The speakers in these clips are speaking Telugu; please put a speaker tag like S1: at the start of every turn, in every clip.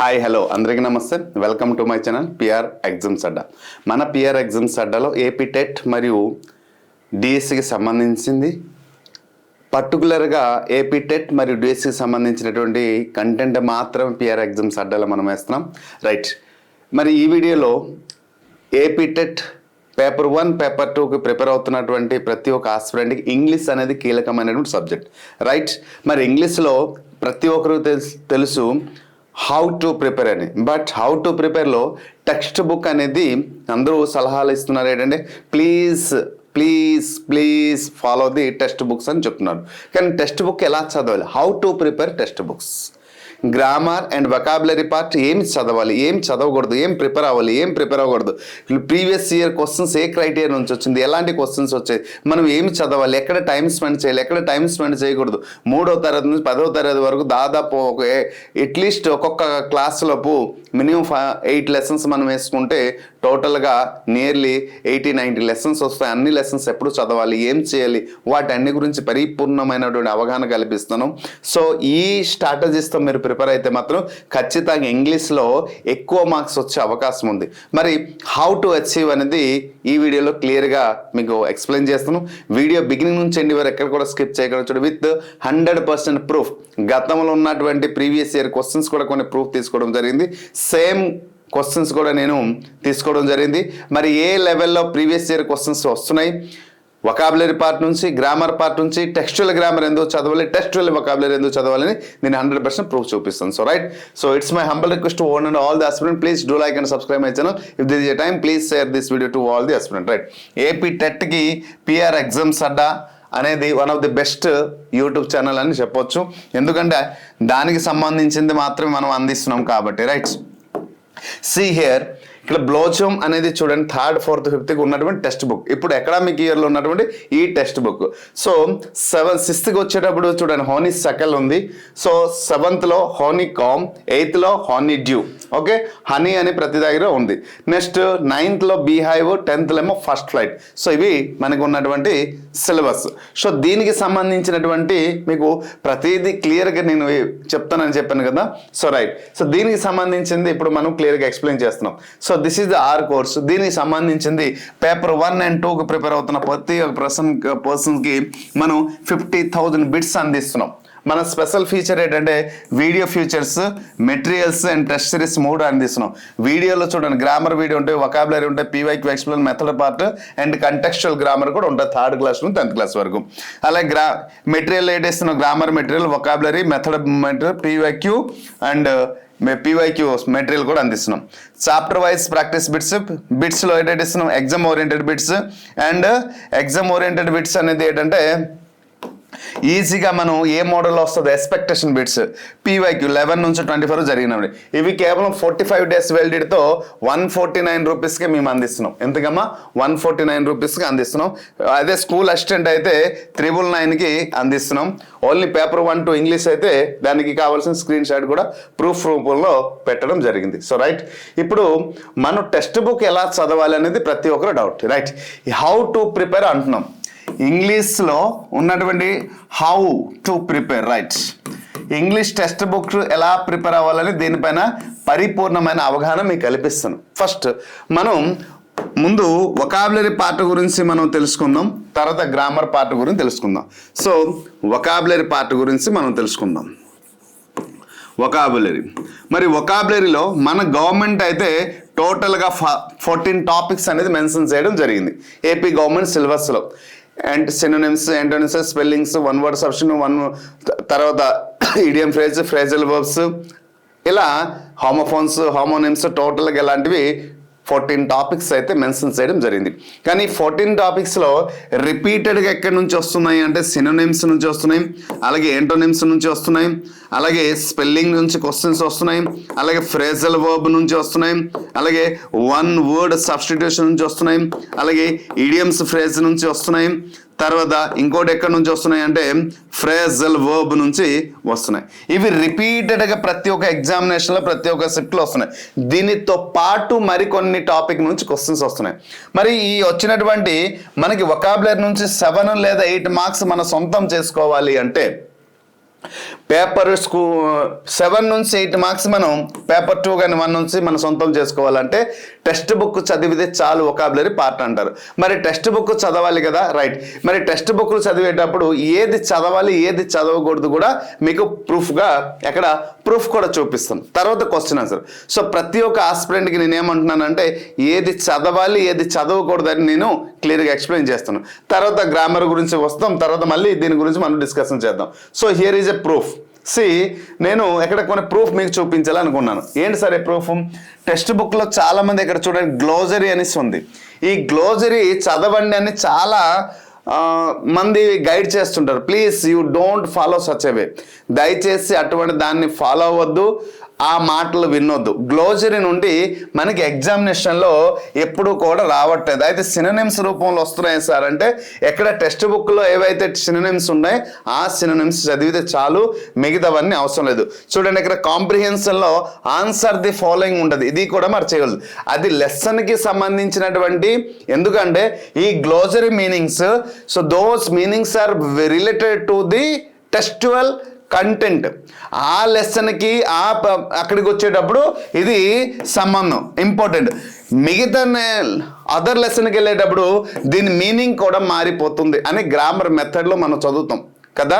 S1: హాయ్ హలో అందరికీ నమస్తే. Welcome to my channel PR exams అడ్డా. మన పిఆర్ ఎగ్జామ్స్ అడ్డాలో ఏపీ టెట్ మరియు డిఎస్సికి సంబంధించింది, పర్టికులర్గా ఏపీ టెట్ మరియు డిఎస్సికి సంబంధించినటువంటి కంటెంట్ మాత్రం పిఆర్ ఎగ్జామ్స్ అడ్డాలో మనం వేస్తున్నాం. రైట్, మరి ఈ వీడియోలో ఏపీ టెట్ పేపర్ 1, పేపర్ 2కి ప్రిపేర్ అవుతున్నటువంటి ప్రతి ఒక్క ఆస్పిరెంట్కి ఇంగ్లీష్ అనేది కీలకమైనటువంటి సబ్జెక్ట్. రైట్, మరి ఇంగ్లీష్లో ప్రతి ఒక్కరు తెలుసు హౌ టు ప్రిపేర్ అని. బట్ హౌ టు ప్రిపేర్లో టెక్స్ట్ బుక్ అనేది అందరూ సలహాలు ఇస్తున్నారు ఏంటంటే please please please follow the text books అని చెప్తున్నారు. కానీ టెక్స్ట్ బుక్ ఎలా చదవాలి, how to prepare text books, grammar and vocabulary part ఏం చదవాలి, ఏం చదవకూడదు, ఏం ప్రిపేర్ అవ్వాలి, ఏం ప్రిపేర్ అవ్వకూడదు, ప్రీవియస్ ఇయర్ క్వశ్చన్స్ ఏ క్రైటీరియా నుంచి వచ్చింది, ఎలాంటి క్వశ్చన్స్ వచ్చాయి, మనం ఏమి చదవాలి, ఎక్కడ టైం స్పెండ్ చేయాలి, ఎక్కడ టైం స్పెండ్ చేయకూడదు. 3వ తరగతి నుంచి 10వ తరగతి వరకు దాదాపు అట్లీస్ట్ ఒక్కొక్క క్లాసులోపు మినిమం 8 లెసన్స్ మనం వేసుకుంటే టోటల్గా నియర్లీ 80-90 లెసన్స్ వస్తాయి. అన్ని లెసన్స్ ఎప్పుడు చదవాలి, ఏం చేయాలి, వాటన్ని గురించి పరిపూర్ణమైనటువంటి అవగాహన కల్పిస్తాను. సో ఈ స్ట్రాటజీస్తో మీరు ప్రిపేర్ అయితే మాత్రం ఖచ్చితంగా ఇంగ్లీష్లో ఎక్కువ మార్క్స్ వచ్చే అవకాశం ఉంది. మరి హౌ టు అచీవ్ అనేది ఈ వీడియోలో క్లియర్గా మీకు ఎక్స్ప్లెయిన్ చేస్తాను. వీడియో బిగినింగ్ నుంచి ఎండ్ వరకు ఎక్కడ కూడా స్కిప్ చేయకుండా చూడండి. విత్ 100% ప్రూఫ్, గతంలో ఉన్నటువంటి ప్రీవియస్ ఇయర్ క్వశ్చన్స్ కూడా కొన్ని ప్రూఫ్ తీసుకోవడం జరిగింది. సేమ్ క్వశ్చన్స్ కూడా నేను తీసుకోవడం జరిగింది. మరి ఏ లెవెల్లో ప్రీవియస్ ఇయర్ క్వశ్చన్స్ వస్తున్నాయి, వొకాబులరీ పార్ట్ నుంచి, గ్రామర్ పార్ట్ నుంచి, టెక్స్చువల్ గ్రామర్ ఎందుకు చదవాలి, టెక్స్చువల్ వొకాబులరీ ఎందుకు చదవాలని నేను 100% ప్రూఫ్ చూపిస్తాను. So right, so it's my humble request to one and all the aspirant, please do like and subscribe my channel. If this is a time please share this video to all the aspirant. Right, AP టెట్కి పిఆర్ ఎగ్జామ్స్ అడ్డా అనేది one of the best YouTube channel అని చెప్పొచ్చు. ఎందుకంటే దానికి సంబంధించింది మాత్రమే మనం అందిస్తున్నాం కాబట్టి. రైట్, see here, ఇక్కడ బ్లోచమ్ అనేది చూడండి 3rd, 4th, 5th ఉన్నటువంటి టెక్స్ట్ బుక్. ఇప్పుడు ఎకనామిక్ ఇయర్లో ఉన్నటువంటి ఈ టెక్స్ట్ బుక్. సో 6th వచ్చేటప్పుడు చూడండి హోనీ సకల్ ఉంది. So 7th honeycomb, 8th honeydew. Okay, honey అని ప్రతి దగ్గర ఉంది. Next 9th beehive, 10th first flight. So ఇవి మనకు ఉన్నటువంటి సిలబస్. సో దీనికి సంబంధించినటువంటి మీకు ప్రతిదీ క్లియర్గా నేను చెప్తానని చెప్పాను కదా. సో రైట్, సో దీనికి సంబంధించింది ఇప్పుడు మనం క్లియర్గా ఎక్స్ప్లెయిన్ చేస్తున్నాం. So this is the our course. దీనికి సంబంధించింది పేపర్ 1 and 2కు ప్రిపేర్ అవుతున్న ప్రతి ఒక్క పర్సన్కి మనం 50,000 బిట్స్ అందిస్తున్నాం. మన స్పెషల్ ఫీచర్ ఏంటంటే video features, materials and test series 3 అందిస్తున్నాం. వీడియోలో చూడండి గ్రామర్ వీడియో ఉంటాయి, వొకాబులరీ ఉంటాయి, PYQ explain, method part and contextual grammar కూడా ఉంటుంది 3rd క్లాస్ నుంచి 10th క్లాస్ వరకు. అలాగే మెటీరియల్ ఏంటిస్తున్నాం, grammar material, vocabulary, method material, PYQ and PYQ material కూడా అందిస్తున్నాం. చాప్టర్ వైజ్ ప్రాక్టీస్ బిట్స్లో ఏంటంటే ఇస్తున్నాం exam oriented bits. And exam oriented bits అనేది ఏంటంటే ఈజీగా మనం ఏ మోడల్లో వస్తుంది ఎక్స్పెక్టేషన్ బిట్స్, పీవైక్యూ 11 నుంచి 24 జరిగినవి. ఇవి కేవలం 45 days వ్యాలిడిటీతో 149 రూపీస్కి మేము అందిస్తున్నాం. ఎందుకమ్మా 149 రూపీస్కి అందిస్తున్నాం. అదే స్కూల్ అసిస్టెంట్ అయితే 999కి అందిస్తున్నాం. ఓన్లీ పేపర్ 1 to ఇంగ్లీష్ అయితే దానికి కావాల్సిన స్క్రీన్ షాట్ కూడా ప్రూఫ్ రూపంలో పెట్టడం జరిగింది. సో రైట్, ఇప్పుడు మనం టెక్స్ట్ బుక్ ఎలా చదవాలి అనేది ప్రతి ఒక్కరు doubt. Right, how to prepare అంటున్నాం. ఇంగ్లీష్లో ఉన్నటువంటి how to prepare. Right, English text book ఎలా ప్రిపేర్ అవ్వాలని దీనిపైన పరిపూర్ణమైన అవగాహన మీకు కల్పిస్తాను. ఫస్ట్ మనం ముందు వొకాబులరీ పార్ట్ గురించి మనం తెలుసుకుందాం, తర్వాత గ్రామర్ పార్ట్ గురించి తెలుసుకుందాం. సో వొకాబులరీ పార్ట్ గురించి మనం తెలుసుకుందాం. వొకాబులరీ, మరి వొకాబులరీలో మన గవర్నమెంట్ అయితే టోటల్గా 14 టాపిక్స్ అనేది మెన్షన్ చేయడం జరిగింది ఏపీ గవర్నమెంట్ సిలబస్లో. And synonyms, antonyms, spellings, one word substitution, తర్వాత ఇడియం ఫ్రేజ్, ఫ్రేజల్ వర్బ్స్, ఇలా హోమోఫోన్స్, హోమోనిమ్స్, టోటల్గా ఇలాంటివి 14 టాపిక్స్ అయితే మెన్షన్ చేయడం జరిగింది. కానీ 14 టాపిక్స్లో రిపీటెడ్గా ఎక్కడి నుంచి వస్తున్నాయి అంటే సినోనిమ్స్ నుంచి వస్తున్నాయి, అలాగే యాంటోనిమ్స్ నుంచి వస్తున్నాయి, అలాగే స్పెల్లింగ్ నుంచి క్వశ్చన్స్ వస్తున్నాయి, అలాగే ఫ్రేజల్ వర్బ్ నుంచి వస్తున్నాయి, అలాగే వన్ వర్డ్ సబ్స్టిట్యూషన్ నుంచి వస్తున్నాయి, అలాగే ఇడియమ్స్ ఫ్రేజ్ నుంచి వస్తున్నాయి, తర్వాత ఇంకోటి ఎక్కడి నుంచి వస్తున్నాయి అంటే ఫ్రేజల్ వర్బ్ నుంచి వస్తున్నాయి. ఇవి రిపీటెడ్గా ప్రతి ఒక్క ఎగ్జామినేషన్లో ప్రతి ఒక్క షిఫ్ట్లో వస్తున్నాయి. దీనితో పాటు మరికొన్ని టాపిక్ నుంచి క్వశ్చన్స్ వస్తున్నాయి. మరి ఈ వచ్చినటువంటి మనకి వొకాబులరీ నుంచి 7 లేదా 8 మార్క్స్ మన సొంతం చేసుకోవాలి అంటే పేపర్ 7 నుంచి 8 మార్క్స్ మనం పేపర్ 2 కానీ 1 నుంచి మనం సొంతం చేసుకోవాలంటే టెక్స్ట్ బుక్ చదివితే చాలు వొకాబులరీ పార్ట్ అంటారు. మరి టెక్స్ట్ బుక్ చదవాలి కదా, రైట్. మరి టెక్స్ట్ బుక్లు చదివేటప్పుడు ఏది చదవాలి ఏది చదవకూడదు కూడా మీకు ప్రూఫ్గా ఎక్కడ ప్రూఫ్ కూడా చూపిస్తాను. తర్వాత క్వశ్చన్ ఆన్సర్. సో ప్రతి ఒక్క ఆస్పిరెంట్కి నేను ఏమంటున్నానంటే ఏది చదవాలి ఏది చదవకూడదు అని నేను క్లియర్గా ఎక్స్ప్లెయిన్ చేస్తాను. తర్వాత గ్రామర్ గురించి వస్తాం, తర్వాత మళ్ళీ దీని గురించి మనం డిస్కషన్ చేద్దాం. So here is a proof. నేను ఎక్కడ కొన్ని ప్రూఫ్ మీకు చూపించాలనుకున్నాను. ఏంటి సరే ప్రూఫ్? టెక్స్ట్ బుక్లో చాలామంది ఇక్కడ చూడండి గ్లోజరీ అనేసి ఉంది. ఈ గ్లోజరీ చదవండి అని చాలా మంది గైడ్ చేస్తుంటారు. Please you don't follow such away. దయచేసి అటువంటి దాన్ని ఫాలో అవ్వద్దు, ఆ మాటలు వినొద్దు. గ్లోజరీ నుండి మనకి ఎగ్జామినేషన్లో ఎప్పుడు కూడా రావట్లేదు. అయితే సినోనిమ్స్ రూపంలో వస్తున్నాయి సార్ అంటే ఎక్కడ టెక్స్ట్ బుక్లో ఏవైతే సినోనిమ్స్ ఉన్నాయో ఆ సినోనిమ్స్ చదివితే చాలు, మిగతావన్నీ అవసరం లేదు. చూడండి ఇక్కడ కాంప్రిహెన్షన్లో ఆన్సర్ ది ఫాలోయింగ్ ఉంటుంది, ఇది కూడా మరి చేయగలదు. అది లెసన్కి సంబంధించినటువంటి, ఎందుకంటే ఈ glossary meanings, so those meanings are related to the textual content. ఆ లెసన్కి అక్కడికి వచ్చేటప్పుడు ఇది సంబంధం ఇంపార్టెంట్. మిగతా అదర్ లెసన్కి వెళ్ళేటప్పుడు దీని మీనింగ్ కూడా మారిపోతుంది అని గ్రామర్ మెథడ్లో మనం చదువుతాం కదా.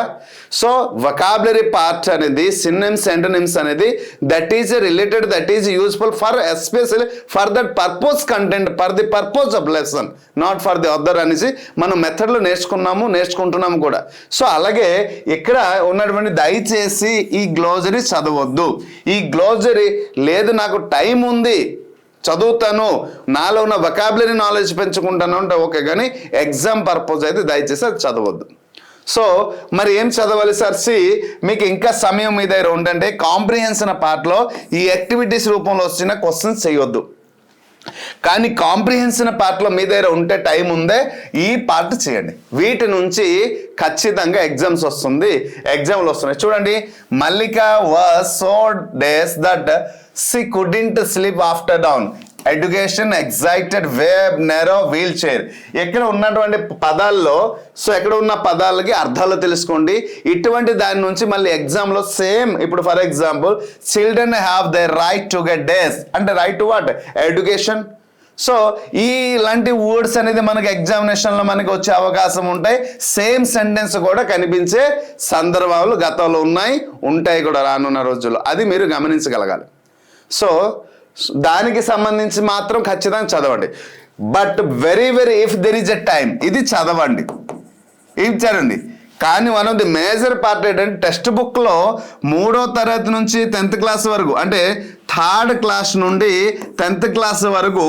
S1: సో వొకాబులరీ పార్ట్ అనేది సినోనిమ్స్ యాంటోనిమ్స్ అనేది that is related, that is useful for especially for that purpose content, for the purpose of lesson, not for the other అనేసి మనం మెథడ్లో నేర్చుకుంటున్నాము కూడా. సో అలాగే ఇక్కడ ఉన్నటువంటి దయచేసి ఈ గ్లోజరీ చదవద్దు. ఈ గ్లోజరీ లేదు నాకు టైం ఉంది చదువుతాను, నాలో ఉన్న వొకాబులరీ నాలెడ్జ్ పెంచుకుంటాను అంటే ఓకే, కానీ ఎగ్జామ్ పర్పస్ అయితే దయచేసి అది చదవద్దు. సో మరి ఏం చదవాలి సార్? మీకు ఇంకా సమయం మీ దగ్గర ఉండండి. కాంప్రిహెన్షన్ పార్ట్లో ఈ యాక్టివిటీస్ రూపంలో వచ్చిన క్వశ్చన్స్ చేయొద్దు, కానీ కాంప్రిహెన్షన్ పార్ట్లో మీ దగ్గర ఉంటే టైం ఉందే ఈ పార్ట్ చేయండి. వీటి నుంచి ఖచ్చితంగా ఎగ్జామ్స్ ఎగ్జామ్లు వస్తున్నాయి. చూడండి, Mallika was so days that she couldn't sleep after dawn. Education, excited, wave, narrow, wheel chair. ఎక్కడ ఉన్నటువంటి పదాల్లో ఎక్కడ ఉన్న పదాలకి అర్థాలు తెలుసుకోండి. ఇటువంటి దాని నుంచి మళ్ళీ ఎగ్జామ్లో సేమ్, ఇప్పుడు for example children have the right to get days అంటే right to what? Education. So ఇలాంటి వర్డ్స్ అనేది మనకి ఎగ్జామినేషన్లో మనకి వచ్చే అవకాశం ఉంటాయి. సేమ్ సెంటెన్స్ కూడా కనిపించే సందర్భాలు గతంలో ఉంటాయి కూడా రానున్న రోజుల్లో. అది మీరు గమనించగలగాలి. సో దానికి సంబంధించి మాత్రం ఖచ్చితంగా చదవండి. But very if there is a time, ఇది చదవండి, ఇచ్చారండి. కానీ one of the major part ఏంటంటే టెక్స్ట్ బుక్లో 3వ తరగతి నుంచి 10th క్లాస్ వరకు, అంటే 3rd క్లాస్ నుండి 10th క్లాస్ వరకు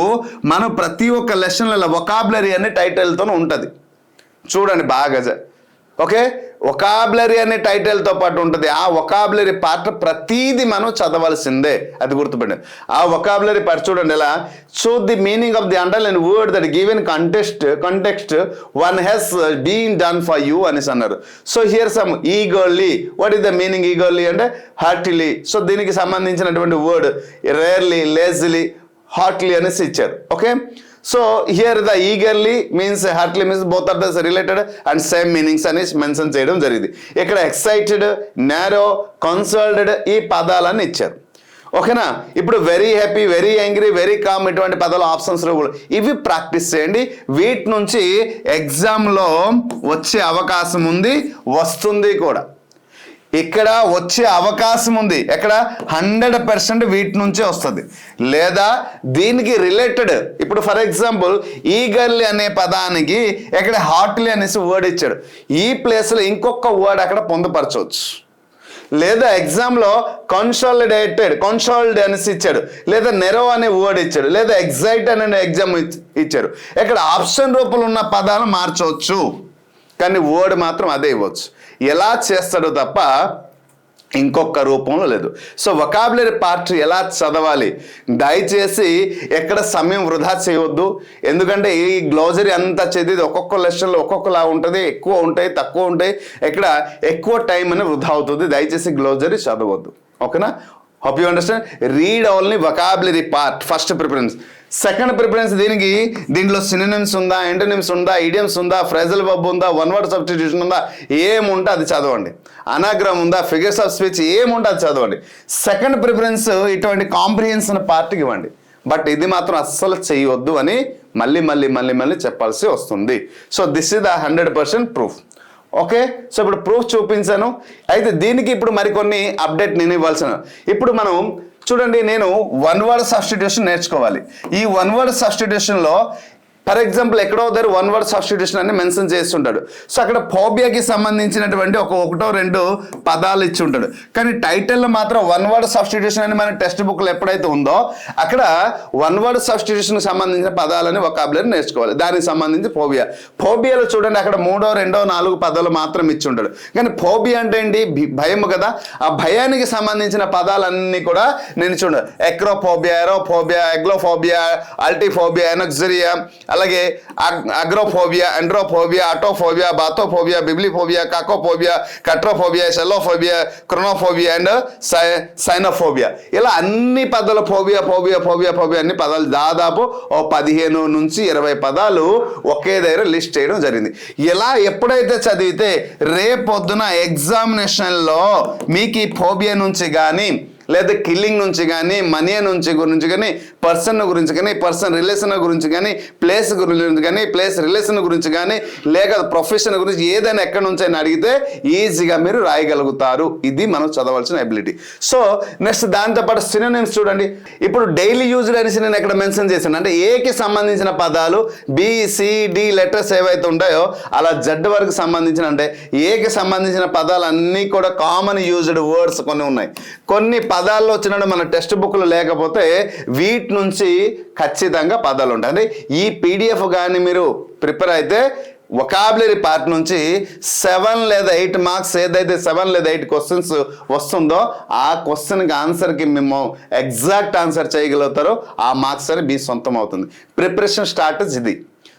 S1: మనం ప్రతి ఒక్క లెసన్లలో వొకాబులరీ అనే టైటిల్తో ఉంటుంది. చూడండి బాగా, ఓకే. వొకాబులరీ అనే టైటిల్తో పాటు ఉంటుంది. ఆ వొకాబులరీ పార్ట్ ప్రతీది మనం చదవాల్సిందే, అది గుర్తుపెట్టండి. ఆ వొకాబులరీ పార్ట్ చూడండి ఎలా. Choose the meaning of the underline word that given context one has been done for you అనేసి అన్నారు. So here some eagerly. What is the meaning eagerly అంటే హార్టిలీ. సో దీనికి సంబంధించినటువంటి వర్డ్ రేర్లీ, లేజిలీ, హార్ట్లీ అనేసి ఇచ్చారు. Okay. So here the eagerly means heartily means both are the related and same meanings అని మెన్షన్ చేయడం జరిగింది. ఇక్కడ ఎక్సైటెడ్, నారో, కన్సర్న్డ్ ఈ పదాలని ఇచ్చారు. ఓకేనా. ఇప్పుడు very happy, very angry, very calm ఇటువంటి పదాలు ఆప్షన్స్ ఇవి ప్రాక్టీస్ చేయండి. వీటి నుంచి ఎగ్జామ్లో వచ్చే అవకాశం ఉంది, వస్తుంది కూడా. ఇక్కడ వచ్చే అవకాశం ఉంది, ఎక్కడ 100% వీటి నుంచే వస్తుంది. లేదా దీనికి రిలేటెడ్, ఇప్పుడు ఫర్ ఎగ్జాంపుల్ ఈగర్లీ అనే పదానికి ఎక్కడ హార్ట్లీ అనేసి వర్డ్ ఇచ్చాడు, ఈ ప్లేస్లో ఇంకొక వర్డ్ అక్కడ పొందుపరచవచ్చు. లేదా ఎగ్జామ్లో కన్సాలిడ్ అనేసి ఇచ్చాడు, లేదా నెరో అనే వర్డ్ ఇచ్చాడు, లేదా ఎగ్జైట్ అనే ఎగ్జామ్ ఇచ్చాడు. ఇక్కడ ఆప్షన్ రూపంలో ఉన్న పదాలు మార్చవచ్చు, కానీ వర్డ్ మాత్రం అదే ఇవ్వచ్చు. ఎలా చేస్తాడో తప్ప ఇంకొక రూపంలో లేదు. సో వొకాబులరీ పార్ట్ ఎలా చదవాలి, దయచేసి ఎక్కడ సమయం వృధా చేయవద్దు. ఎందుకంటే ఈ గ్లోజరీ అంతా చదివి ఒక్కొక్క లెసన్లో ఒక్కొక్కలా ఉంటుంది, ఎక్కువ ఉంటాయి, తక్కువ ఉంటాయి. ఇక్కడ ఎక్కువ టైం అనేది వృధా అవుతుంది. దయచేసి గ్లోజరీ చదవద్దు. ఓకేనా. Hope you understand. Read only vocabulary part first preference. Second preference దీనికి, దీంట్లో సినోనిమ్స్ ఉందా, యాంటోనిమ్స్ ఉందా, ఇడియమ్స్ ఉందా, ఫ్రేజల్ వర్బ్ ఉందా, వన్ వర్డ్ సబ్స్టిట్యూషన్ ఉందా, ఏముంటే అది చదవండి. అనాగ్రామ్ ఉందా, ఫిగర్స్ ఆఫ్ స్పీచ్ ఏముంటే అది చదవండి. సెకండ్ ప్రిఫరెన్స్ ఇటువంటి కాంప్రిహెన్షన్ పార్ట్కి ఇవ్వండి. బట్ ఇది మాత్రం అస్సలు చేయవద్దు అని మళ్ళీ చెప్పాల్సి వస్తుంది. So this is the 100% proof. Okay, so ఇప్పుడు ప్రూఫ్ చూపించాను. అయితే దీనికి ఇప్పుడు మరికొన్ని అప్డేట్ నేను ఇవ్వాల్సిన. ఇప్పుడు మనం చూడండి, నేను వన్ వర్డ్ సబ్స్టిట్యూషన్ నేర్చుకోవాలి. ఈ వన్ వర్డ్ సబ్స్టిట్యూషన్లో ఫర్ ఎగ్జాంపుల్ ఎక్కడో దగ్గర వన్ వర్డ్ సబ్స్టిట్యూషన్ అని మెన్షన్ చేస్తుంటాడు. సో అక్కడ ఫోబియాకి సంబంధించినటువంటి ఒకటో రెండు పదాలు ఇచ్చి ఉంటాడు. కానీ టైటిల్లో మాత్రం వన్ వర్డ్ సబ్స్టిట్యూషన్ అని మన టెక్స్ట్ బుక్లో ఎప్పుడైతే ఉందో అక్కడ వన్ వర్డ్ సబ్స్టిట్యూషన్కి సంబంధించిన పదాలని వొకాబులరీ నేర్చుకోవాలి. దానికి సంబంధించి ఫోబియాలో చూడండి అక్కడ 3, 2, 4 పదాలు మాత్రం ఇచ్చి ఉంటాడు. కానీ ఫోబియా అంటే ఏంటి? భయం కదా. ఆ భయానికి సంబంధించిన పదాలన్నీ కూడా నేను చూడండి, ఎక్రోఫోబియా, ఎరోఫోబియా, ఎగ్లోఫోబియా, అల్టిఫోబియా, ఎనక్సరియా, అలాగే అగ్రోఫోబియా, ఎండ్రోఫోబియా, అటోఫోబియా, బాథోఫోబియా, బిబ్లిఫోబియా, కాకోఫోబియా, కట్రోఫోబియా, షెల్లోఫోబియా, క్రోనోఫోబియా అండ్ సైనోఫోబియా. ఇలా అన్ని పదాలు ఫోబియా అన్ని పదాలు దాదాపు 15 నుంచి 20 పదాలు ఒకే దగ్గర లిస్ట్ చేయడం జరిగింది. ఇలా ఎప్పుడైతే చదివితే రేపొద్దున ఎగ్జామినేషన్లో మీకు ఈ ఫోబియా నుంచి కానీ లేదా కిల్లింగ్ నుంచి కానీ, మనీ గురించి కానీ, పర్సన్ గురించి కానీ, పర్సన్ రిలేషన్ గురించి కానీ, ప్లేస్ గురించి కానీ, ప్లేస్ రిలేషన్ గురించి కానీ, లేక ప్రొఫెషన్ గురించి ఏదైనా ఎక్కడి నుంచి అయినా అడిగితే ఈజీగా మీరు రాయగలుగుతారు. ఇది మనం చదవాల్సిన ఎబిలిటీ. సో నెక్స్ట్ దాంతోపాటు సినోనిమ్స్ చూడండి. ఇప్పుడు డైలీ యూజ్డ్ అనేసి నేను ఎక్కడ మెన్షన్ చేశాను అంటే ఏకి సంబంధించిన పదాలు బి, సి, డి లెటర్స్ ఏవైతే ఉంటాయో అలా జెడ్ వరకు సంబంధించిన అంటే ఏకి సంబంధించిన పదాలు అన్నీ కూడా కామన్ యూజ్డ్ వర్డ్స్ కొన్ని ఉన్నాయి. కొన్ని పదాల్లో వచ్చినట్టు మన టెక్స్ట్ బుక్లో లేకపోతే వీటి నుంచి ఖచ్చితంగా పదాలు ఉంటాయి. అంటే ఈ పీడిఎఫ్ కానీ మీరు ప్రిపేర్ అయితే వొకాబులరీ పార్ట్ నుంచి 7 లేదా 8 మార్క్స్ ఏదైతే 7 లేదా 8 క్వశ్చన్స్ వస్తుందో ఆ క్వశ్చన్కి ఆన్సర్కి మేము ఎగ్జాక్ట్ ఆన్సర్ చేయగలుగుతారో ఆ మార్క్స్ అని మీ సొంతం అవుతుంది. ప్రిపరేషన్ స్టార్టేజ్ ఇది.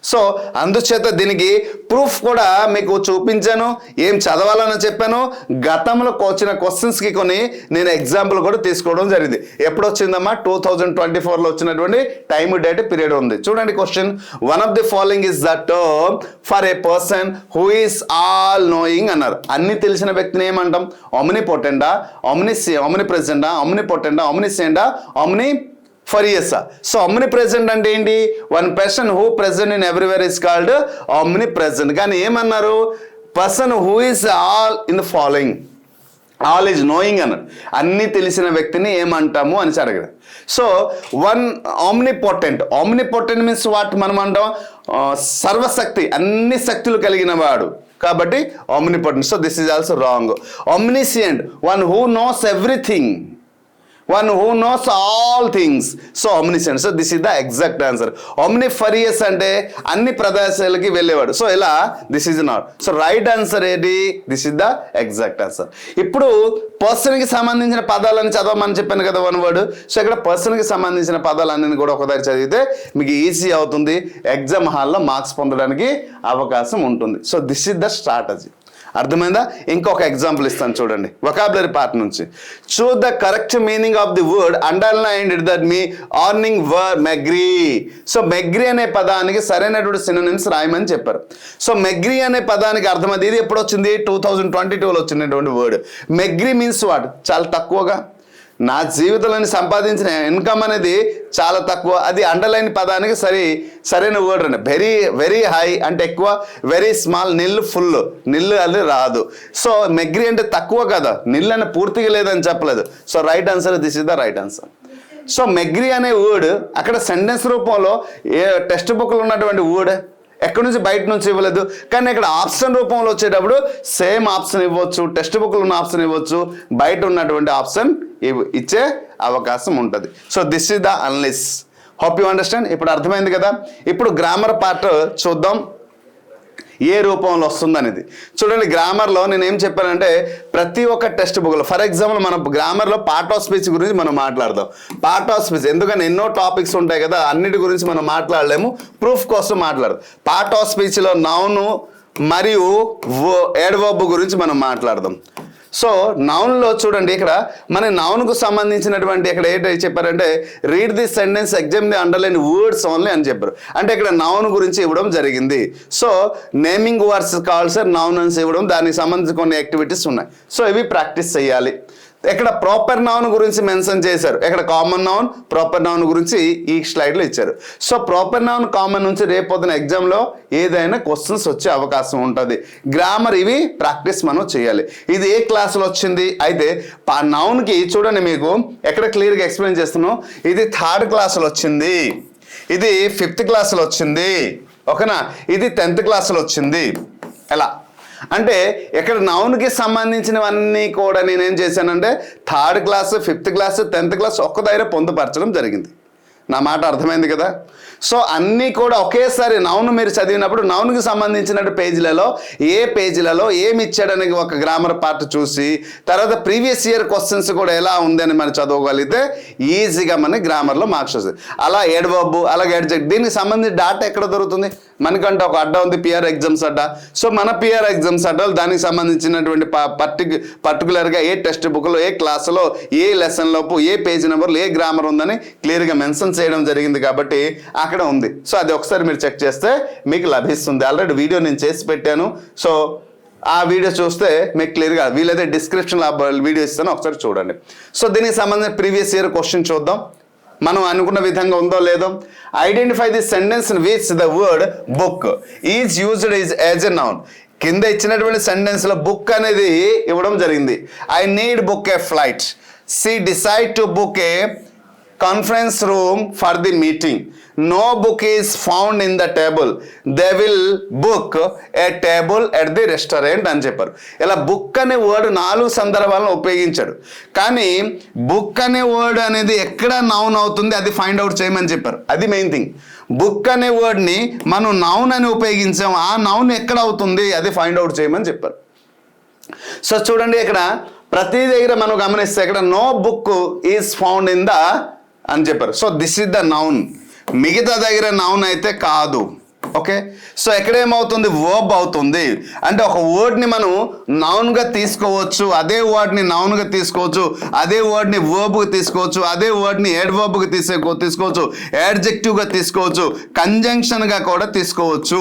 S1: సో అందుచేత దీనికి ప్రూఫ్ కూడా మీకు చూపించాను, ఏం చదవాలని చెప్పాను. గతంలో వచ్చిన క్వశ్చన్స్కి కొన్ని నేను ఎగ్జాంపుల్ కూడా తీసుకోవడం జరిగింది. ఎప్పుడు వచ్చిందమ్మా? 2024లో వచ్చినటువంటి టైమ్ డేట్ పీరియడ్ ఉంది. చూడండి question, one of the following is that for a person who is all knowing అన్నారు. అన్ని తెలిసిన వ్యక్తిని ఏమంటాం? ఒమ్నిపోటెండా, ఒమ్నిప్రెజెంటా, ఒమ్నిపోటెండా, ఒమ్నిసెండా, ఒమ్నిఫరియసా. సో ఒమ్నిప్రెజెంట్ అంటే ఏంటి? One person who present in everywhere is called omnipresent. కానీ ఏమన్నారు? Person who is all in the following, all is knowing అన్నాడు. అన్ని తెలిసిన వ్యక్తిని ఏమంటాము అని అడిగాడు. So one omnipotent means what మనం అంటాం? సర్వశక్తి, అన్ని శక్తులు కలిగిన వాడు. కాబట్టి omnipotent. So this is also wrong. Omniscient, one who knows everything, one who knows all things. So omniscient. So this is the exact answer. Omnifarious అంటే అన్ని ప్రదేశాలకి వెళ్ళేవాడు. సో ఇలా this is not. So right answer ఏది? This is the exact answer. ఇప్పుడు పర్సన్కి సంబంధించిన పదాలని చదవమని చెప్పాను కదా వన్ వర్డ్. సో ఇక్కడ పర్సన్కి సంబంధించిన పదాలన్నీ కూడా ఒకసారి చదివితే మీకు ఈజీ అవుతుంది. ఎగ్జామ్ హాల్లో మార్క్స్ పొందడానికి అవకాశం ఉంటుంది. So this is the strategy. అర్థమైందా? ఇంకొక ఎగ్జాంపుల్ ఇస్తాను చూడండి, వొకాబులరీ పార్ట్ నుంచి. Choose the correct meaning of the word underlined that meaning word meagre. So meagre అనే పదానికి సరైనటువంటి సినోనిమ్స్ రాయమని చెప్పారు. సో మెగ్రీ అనే పదానికి అర్థమైంది. ఇది ఎప్పుడు వచ్చింది? 2022లో వచ్చినటువంటి వర్డ్. మెగ్రీ means what? చాలా తక్కువగా, నా జీవితంలో సంపాదించిన ఇన్కమ్ అనేది చాలా తక్కువ. అది అండర్లైన్ పదానికి సరైన వర్డ్ అండి. వెరీ హై అంటే ఎక్కువ, వెరీ స్మాల్, నిల్ ఫుల్, నిల్ అది రాదు. సో మెగ్రీ అంటే తక్కువ కదా, నిల్ అని పూర్తిగా లేదని చెప్పలేదు. So right answer, this is the right answer. So meagre అనే వర్డ్ అక్కడ సెంటెన్స్ రూపంలో టెక్స్ట్ బుక్లో ఉన్నటువంటి వర్డ్ ఎక్కడి నుంచి బయట నుంచి ఇవ్వలేదు. కానీ ఇక్కడ ఆప్షన్ రూపంలో వచ్చేటప్పుడు సేమ్ ఆప్షన్ ఇవ్వచ్చు, టెక్స్ట్ బుక్లో ఉన్న ఆప్షన్ ఇవ్వచ్చు, బయట ఉన్నటువంటి ఆప్షన్ ఇచ్చే అవకాశం ఉంటుంది. So this is the unless. Hope you understand. ఇప్పుడు అర్థమైంది కదా. ఇప్పుడు గ్రామర్ పార్ట్ చూద్దాం, ఏ రూపంలో వస్తుందనేది. చూడండి, గ్రామర్లో నేను ఏం చెప్పానంటే ప్రతి ఒక్క టెక్స్ట్ బుక్లో, ఫర్ ఎగ్జాంపుల్ మన గ్రామర్లో పార్ట్ ఆఫ్ స్పీచ్ గురించి మనం మాట్లాడదాం. పార్ట్ ఆఫ్ స్పీచ్ ఎందుకంటే ఎన్నో టాపిక్స్ ఉంటాయి కదా, అన్నిటి గురించి మనం మాట్లాడలేము, ప్రూఫ్ కోసం మాట్లాడదాం. పార్ట్ ఆఫ్ స్పీచ్లో నౌను మరియు యాడ్వర్బ్ గురించి మనం మాట్లాడదాం. సో నౌన్లో చూడండి ఇక్కడ మన నౌన్కు సంబంధించినటువంటి ఇక్కడ ఏంటి చెప్పారంటే read the sentence exam the underline words only అని చెప్పారు. అంటే ఇక్కడ నౌన్ గురించి ఇవ్వడం జరిగింది. So naming words calls nouns ఇవ్వడం, దానికి సంబంధించి కొన్ని యాక్టివిటీస్ ఉన్నాయి. సో ఇవి ప్రాక్టీస్ చేయాలి. ఇక్కడ ప్రాపర్ నౌన్ గురించి మెన్షన్ చేశారు. ఇక్కడ కామన్ నౌన్, ప్రాపర్ నౌన్ గురించి ఈ స్లైడ్లో ఇచ్చారు. సో ప్రాపర్ నౌన్, కామన్ నుంచి రేపొద్దున ఎగ్జామ్లో ఏదైనా క్వశ్చన్స్ వచ్చే అవకాశం ఉంటుంది. గ్రామర్ ఇవి ప్రాక్టీస్ మనం చేయాలి. ఇది ఏ క్లాసులో వచ్చింది అయితే నౌన్కి చూడండి, మీకు ఎక్కడ క్లియర్గా ఎక్స్ప్లెయిన్ చేస్తున్నాం. ఇది 3rd క్లాసులో వచ్చింది, ఇది 5th క్లాసులో వచ్చింది, ఓకేనా, ఇది 10th క్లాసులో వచ్చింది. ఎలా అంటే ఇక్కడ నౌన్కి సంబంధించినవన్నీ కూడా నేనేం చేశానంటే 3rd class, 5th class, 10th class ఒక్క దగ్గర పొందుపరచడం జరిగింది. నా మాట అర్థమైంది కదా. సో అన్నీ కూడా ఒకేసారి నౌన్ మీరు చదివినప్పుడు నౌన్కి సంబంధించిన పేజీలలో ఏ పేజీలలో ఏమి ఇచ్చాడని ఒక గ్రామర్ పార్ట్ చూసి తర్వాత ప్రీవియస్ ఇయర్ క్వశ్చన్స్ కూడా ఎలా ఉందని మనం చదవగలిగితే ఈజీగా మనకి గ్రామర్లో మార్క్స్ వస్తుంది. అలా ఎడ్వర్బ్, అలాగే అడ్జెక్ట్, దీనికి సంబంధించి డాటా ఎక్కడ దొరుకుతుంది? మనకంటే ఒక అడ్డా ఉంది, పిఆర్ ఎగ్జామ్స్ అడ్డా. సో మన పిఆర్ ఎగ్జామ్స్ అడ్డాలు దానికి సంబంధించినటువంటి పర్టికులర్గా ఏ టెక్స్ట్ బుక్లో, ఏ క్లాసులో, ఏ లెసన్ లోపు, ఏ పేజీ నెంబర్లో ఏ గ్రామర్ ఉందని క్లియర్గా మెన్షన్ చేయడం జరిగింది కాబట్టి అక్కడ ఉంది. సో అది ఒకసారి మీరు చెక్ చేస్తే మీకు లభిస్తుంది. ఆల్రెడీ వీడియో నేను చేసి పెట్టాను. సో ఆ వీడియో చూస్తే మీకు క్లియర్గా, వీలైతే డిస్క్రిప్షన్లో వీడియో ఇస్తాను, ఒకసారి చూడండి. సో దీనికి సంబంధించిన ప్రీవియస్ ఇయర్ క్వశ్చన్ చూద్దాం, మనం అనుకున్న విధంగా ఉందో లేదో. Identify the sentence in which the word book is used as a noun. కింద ఇచ్చినటువంటి సెంటెన్స్లో బుక్ అనేది ఇవ్వడం జరిగింది. I need book a flight. She decided to book a conference room for the meeting. No book is found in the table. They will book a table at the restaurant అని చెప్పారు. ఇలా బుక్ అనే వర్డ్ 4 సందర్భాలను ఉపయోగించాడు. కానీ బుక్ అనే వర్డ్ అనేది ఎక్కడ నౌన్ అవుతుంది అది ఫైండ్ అవుట్ చేయమని చెప్పారు. అది మెయిన్ థింగ్. బుక్ అనే వర్డ్ని మనం నౌన్ అని ఉపయోగించాం, ఆ నౌన్ ఎక్కడ అవుతుంది అది ఫైండ్ అవుట్ చేయమని చెప్పారు. సో చూడండి, ఇక్కడ ప్రతి దగ్గర మనం గమనిస్తే ఇక్కడ no book is found in the అని చెప్పారు. So this is the noun. మిగతా దగ్గర నౌన్ అయితే కాదు. Okay, so ఎక్కడేమవుతుంది? వర్బ్ అవుతుంది. అంటే ఒక వర్డ్ని మనం నౌన్గా తీసుకోవచ్చు, అదే వర్డ్ని నౌన్గా తీసుకోవచ్చు, అదే వర్డ్ని వర్బ్గా తీసుకోవచ్చు, అదే వర్డ్ని ఎడ్వర్బ్గా తీసుకోవచ్చు, యాడ్జెక్టివ్గా తీసుకోవచ్చు, కంజంక్షన్గా కూడా తీసుకోవచ్చు.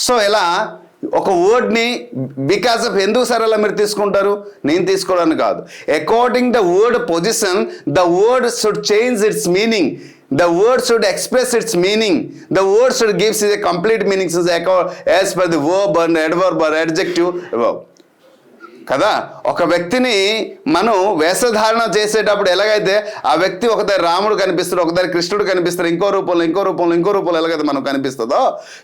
S1: సో ఇలా ఒక వర్డ్ని బికాస్ ఆఫ్ ఎందుకు సార్ అలా మీరు తీసుకుంటారు? నేను తీసుకోవడానికి కాదు. According the word position the word should change it's meaning. The word should express its meaning. The word should give a complete meaning as per the verb and adverb or adjective. కదా, ఒక వ్యక్తిని మనం వేషధారణ చేసేటప్పుడు ఎలాగైతే ఆ వ్యక్తి ఒకదారి రాముడు కనిపిస్తాడు, ఒకదారి కృష్ణుడు కనిపిస్తాడు, ఇంకో రూపంలో ఎలాగైతే మనకు కనిపిస్తుందో,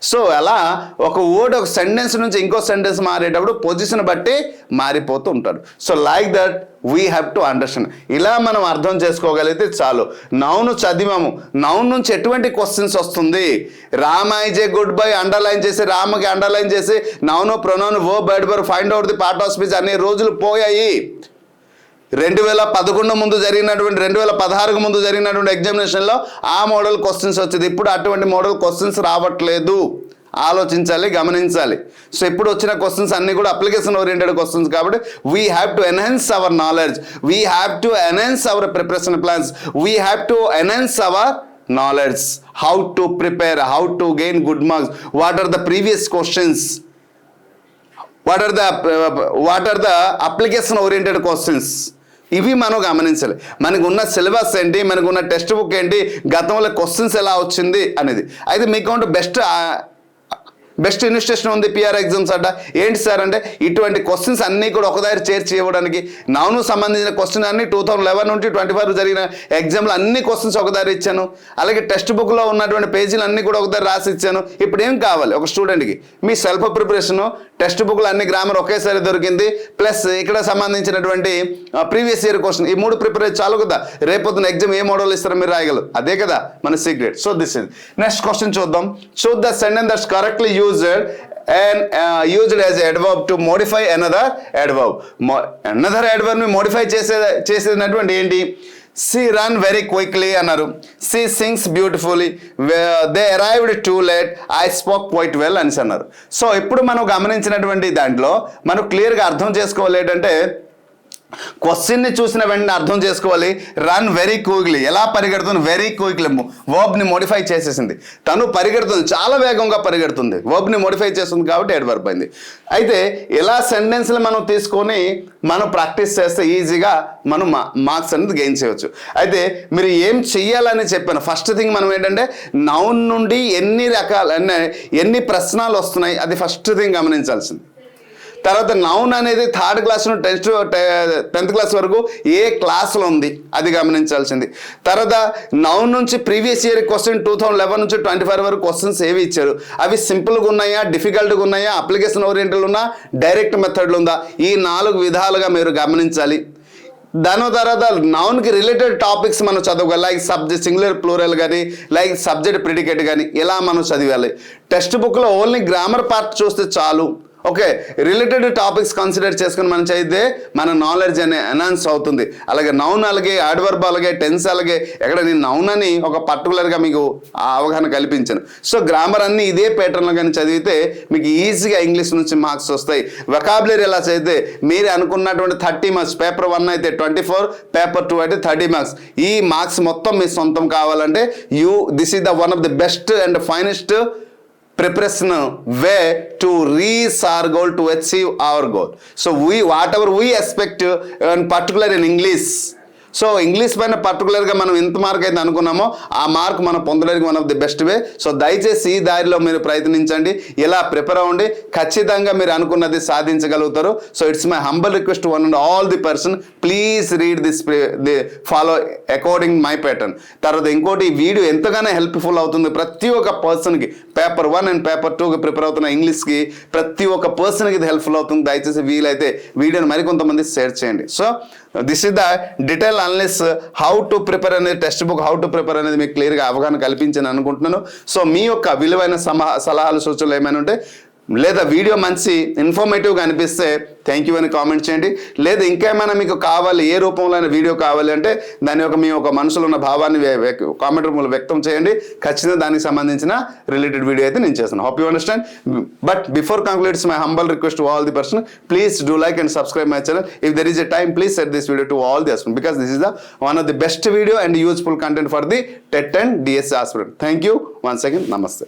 S1: సో అలా ఒక వర్డ్ ఒక సెంటెన్స్ నుంచి ఇంకో సెంటెన్స్ మారేటప్పుడు పొజిషన్ బట్టి మారిపోతూ ఉంటాడు. So like that we have to understand. ఇలా మనం అర్థం చేసుకోగలిగితే చాలు. నౌన్ చదివాము, నౌన్ నుంచి ఎటువంటి క్వశ్చన్స్ వస్తుంది? Rama is a good bye underline చేసి, రామకి అండర్లైన్ చేసి noun pronoun verb adverb find out the part of speech అనే రోజులు పోయాయి. 2011 ముందు జరిగినటువంటి 2016 ముందు జరిగినటువంటి ఎగ్జామినేషన్లో ఆ మోడల్ క్వశ్చన్స్ వచ్చేది. ఇప్పుడు అటువంటి మోడల్ క్వశ్చన్స్ రావట్లేదు. ఆలోచించాలి, గమనించాలి. సో ఇప్పుడు వచ్చిన క్వశ్చన్స్ అన్ని కూడా అప్లికేషన్ ఓరియంటెడ్ క్వశ్చన్స్ కాబట్టి we have to enhance our knowledge, we have to enhance our preparation plans, we have to enhance our knowledge. How to prepare, how to gain good marks, what are the previous questions, what are the application oriented questions, ఇవి మనం గమనించాలి. మనకు ఉన్న సిలబస్ ఏంటి, మనకు ఉన్న టెక్స్ట్ బుక్ ఏంటి, గతంలో క్వశ్చన్స్ ఎలా వచ్చింది అనేది. అయితే మీకు బెస్ట్ ఇన్స్టిట్యూషన్ ఉంది పిఆర్ ఎగ్జామ్స్ అడ్డా. ఏంటి సార్ అంటే ఇటువంటి క్వశ్చన్స్ అన్నీ కూడా ఒక దగ్గర చేర్చి ఇవ్వడానికి. నౌను సంబంధించిన క్వశ్చన్ అన్ని 2011 నుండి 2024 జరిగిన ఎగ్జామ్లో అన్ని క్వశ్చన్స్ ఒక దగ్గర ఇచ్చాను. అలాగే టెక్స్ట్ బుక్లో ఉన్నటువంటి పేజీలు అన్నీ కూడా ఒక దగ్గర రాసి ఇచ్చాను. ఇప్పుడు ఏం కావాలి ఒక స్టూడెంట్కి? మీ సెల్ఫ్ ప్రిపరేషను, టెక్స్ట్ బుక్లో అన్ని గ్రామర్ ఒకేసారి దొరికింది, ప్లస్ ఇక్కడ సంబంధించినటువంటి ప్రీవియస్ ఇయర్ క్వశ్చన్, ఈ 3 ప్రిపేర్ చాలు కదా. రేపొద్దున ఎగ్జామ్ ఏ మోడల్ ఇస్తారో మీరు రాయగలరు. అదే కదా మన secret. So this is next question చూద్దాం. Choose the sentence that's correctly used and used as adverb to modify another adverb. Another adverb ని modify చేసేటటువంటి ఏంటి? She ran very quickly అన్నారు. She sings beautifully. They arrived too late. I spoke quite well అని అన్నారు. సో ఇప్పుడు మనం గమనించినటువంటి దాంట్లో మనం క్లియర్గా అర్థం చేసుకోవాలి ఏంటంటే క్వశ్చన్ని చూసిన వెంటనే అర్థం చేసుకోవాలి. రన్ వెరీ క్విక్లీ, ఎలా పరిగెడుతుంది, వెరీ క్విక్లీ. వర్బ్ని మోడిఫై చేసేసింది, తను పరిగెడుతుంది, చాలా వేగంగా పరిగెడుతుంది, వర్బ్ని మోడిఫై చేస్తుంది కాబట్టి అడ్వర్బ్ అయింది. అయితే ఇలా సెంటెన్స్లు మనం తీసుకొని మనం ప్రాక్టీస్ చేస్తే ఈజీగా మనం మార్క్స్ అనేది గెయిన్ చేయవచ్చు. అయితే మీరు ఏం చెయ్యాలని చెప్పాను. ఫస్ట్ థింగ్ మనం ఏంటంటే నౌన్ నుండి ఎన్ని ప్రశ్నలు వస్తున్నాయి అది ఫస్ట్ థింగ్ గమనించాల్సింది. తర్వాత నౌన్ అనేది 3rd క్లాస్ నుండి 10th క్లాస్ వరకు ఏ క్లాస్లో ఉంది అది గమనించాల్సింది. తర్వాత నౌన్ నుంచి ప్రీవియస్ ఇయర్ క్వశ్చన్ 2011 నుంచి 25 వరకు క్వశ్చన్స్ ఏవి ఇచ్చారు, అవి సింపుల్గా ఉన్నాయా, డిఫికల్ట్గా ఉన్నాయా, అప్లికేషన్ ఓరియంటెడ్ ఉన్నా, డైరెక్ట్ మెథడ్లు ఉందా, ఈ 4 విధాలుగా మీరు గమనించాలి. దాని తర్వాత నౌన్కి రిలేటెడ్ టాపిక్స్ మనం చదవాలి. లైక్ సబ్జెక్ట్ సింగులర్ ప్లూరల్ కానీ, లైక్ సబ్జెక్ట్ ప్రిడికేట్ కానీ, ఇలా మనం చదివాలి. టెక్స్ట్ బుక్లో ఓన్లీ గ్రామర్ పార్ట్ చూస్తే చాలు. ఓకే, రిలేటెడ్ టాపిక్స్ కన్సిడర్ చేసుకుని మనం చదివితే మన నాలెడ్జ్ అనే ఎన్హాన్స్ అవుతుంది. అలాగే నౌన్ అలాగే అడ్వర్బ్ అలాగే టెన్స్ అలాగే ఎక్కడ నేను నౌన్ అని ఒక పర్టికులర్గా మీకు అవగాహన కల్పించాను. సో గ్రామర్ అన్ని ఇదే ప్యాటర్న్లో కానీ చదివితే మీకు ఈజీగా ఇంగ్లీష్ నుంచి మార్క్స్ వస్తాయి. వొకాబులరీ ఎలా చదివితే మీరు అనుకున్నటువంటి 30 మార్క్స్, పేపర్ 1 అయితే 24, పేపర్ 2 అయితే 30 మార్క్స్. ఈ మార్క్స్ మొత్తం మీ సొంతం కావాలంటే this is the one of the best and finest preparation way to reach our goal, to achieve our goal. So whatever we expect in particular in English, so English పైన పర్టికులర్గా మనం ఎంత మార్క్ అయితే అనుకున్నామో ఆ మార్క్ మనం పొందడానికి one of the best way. So దయచేసి ఈ దారిలో మీరు ప్రయత్నించండి, ఇలా ప్రిపేర్ అవ్వండి, ఖచ్చితంగా మీరు అనుకున్నది సాధించగలుగుతారు. So it's my humble request to one and all the person, please read this, follow according my pattern. తర్వాత ఇంకోటి, ఈ వీడియో ఎంతగానో హెల్ప్ఫుల్ అవుతుంది ప్రతి ఒక్క పర్సన్కి. పేపర్ 1 అండ్ పేపర్ 2కి ప్రిపేర్ అవుతున్న ఇంగ్లీష్కి ప్రతి ఒక్క పర్సన్కి ఇది హెల్ప్ఫుల్ అవుతుంది. దయచేసి వీలైతే వీడియోని మరికొంతమంది షేర్ చేయండి. So this is the detail analysis how to prepare అనేది, text book how to prepare అనేది మీకు క్లియర్గా అవగాహన కల్పించని అనుకుంటున్నాను. సో మీ యొక్క విలువైన సలహాలు సూచనలు ఏమైనా ఉంటే, లేదా వీడియో మంచి ఇన్ఫర్మేటివ్గా అనిపిస్తే థ్యాంక్ యూ అని కామెంట్ చేయండి. లేదా ఇంకేమైనా మీకు కావాలి, ఏ రూపంలో అయినా వీడియో కావాలి అంటే దాని యొక్క మీ యొక్క మనసులో ఉన్న భావాన్ని కామెంట్ రూపంలో వ్యక్తం చేయండి. ఖచ్చితంగా దానికి సంబంధించిన రిలేటెడ్ వీడియో అయితే నేను చేస్తాను. Hope you understand. But before concludes my humble request to all the person, please do like and subscribe my channel. If there is a time, please set this video to all the aspirants, because this is the one of the best video and useful content for the TET and DSC aspirant. Thank you once again. Namaste.